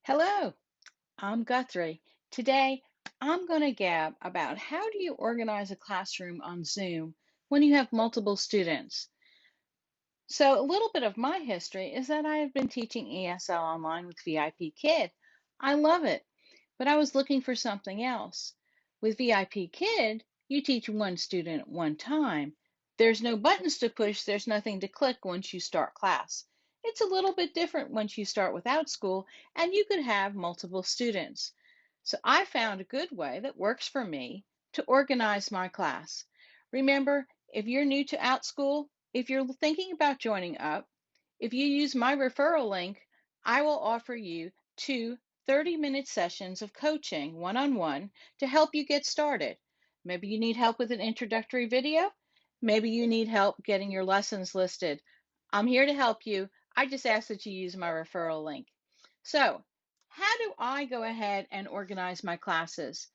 Hello, I'm Guthrie. Today, I'm going to gab about how do you organize a classroom on Zoom when you have multiple students. So, a little bit of my history is that I have been teaching ESL online with VIP Kid. I love it, but I was looking for something else. With VIP Kid, you teach one student at one time. There's no buttons to push, there's nothing to click once you start class. It's a little bit different once you start with Outschool, and you could have multiple students. So I found a good way that works for me to organize my class. Remember, if you're new to Outschool, if you're thinking about joining up, if you use my referral link, I will offer you two 30-minute sessions of coaching one-on-one to help you get started. Maybe you need help with an introductory video. Maybe you need help getting your lessons listed. I'm here to help you. I just ask that you use my referral link. So, how do I go ahead and organize my classes?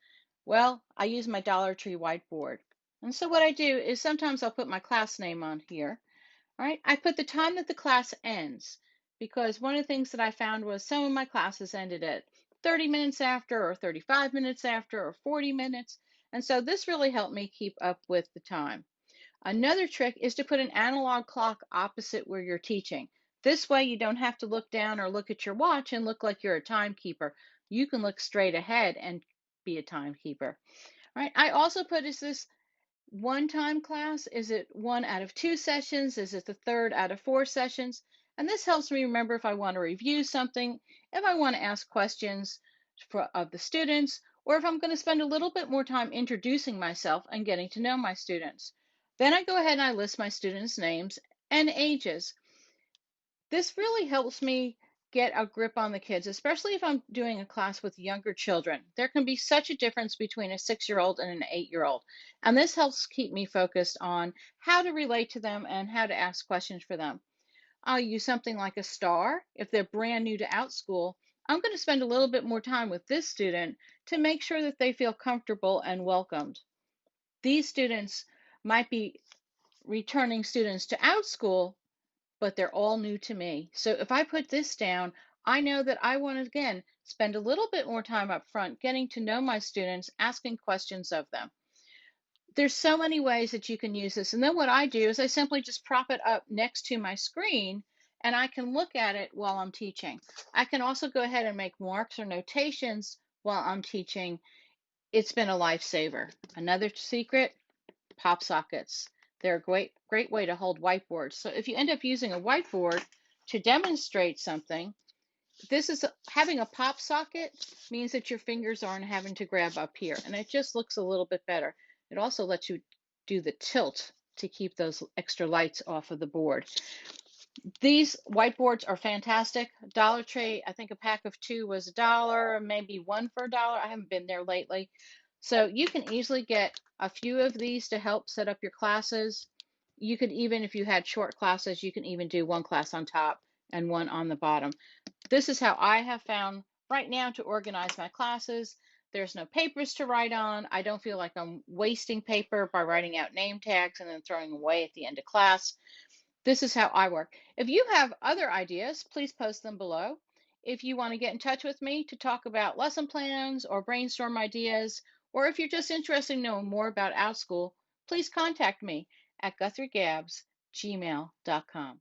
Well, I use my Dollar Tree whiteboard. And so what I do is sometimes I'll put my class name on here. All right, I put the time that the class ends because one of the things that I found was some of my classes ended at 30 minutes after, or 35 minutes after, or 40 minutes. And so this really helped me keep up with the time. Another trick is to put an analog clock opposite where you're teaching. This way you don't have to look down or look at your watch and look like you're a timekeeper. You can look straight ahead and be a timekeeper. All right, I also put, is this one time class? Is it one out of two sessions? Is it the third out of four sessions? And this helps me remember if I want to review something, if I want to ask questions of the students, or if I'm going to spend a little bit more time introducing myself and getting to know my students. Then I go ahead and I list my students' names and ages. This really helps me get a grip on the kids, especially if I'm doing a class with younger children. There can be such a difference between a 6-year-old and an 8-year-old. And this helps keep me focused on how to relate to them and how to ask questions for them. I'll use something like a star. If they're brand new to Outschool, I'm going to spend a little bit more time with this student to make sure that they feel comfortable and welcomed. These students might be returning students to Outschool, but they're all new to me. So if I put this down, I know that I want to, again, spend a little bit more time up front getting to know my students, asking questions of them. There's so many ways that you can use this. And then what I do is I simply just prop it up next to my screen and I can look at it while I'm teaching. I can also go ahead and make marks or notations while I'm teaching. It's been a lifesaver. Another secret, pop sockets. They're a great way to hold whiteboards. So if you end up using a whiteboard to demonstrate something, this is having a pop socket means that your fingers aren't having to grab up here, and it just looks a little bit better. It also lets you do the tilt to keep those extra lights off of the board. These whiteboards are fantastic. Dollar Tree, I think a pack of two was $1, maybe one for $1. I haven't been there lately. So you can easily get a few of these to help set up your classes. You could even, if you had short classes, you can even do one class on top and one on the bottom. This is how I have found right now to organize my classes. There's no papers to write on. I don't feel like I'm wasting paper by writing out name tags and then throwing away at the end of class. This is how I work. If you have other ideas, please post them below. If you want to get in touch with me to talk about lesson plans or brainstorm ideas, or if you're just interested in knowing more about Outschool, please contact me at guthrieGabs@gmail.com.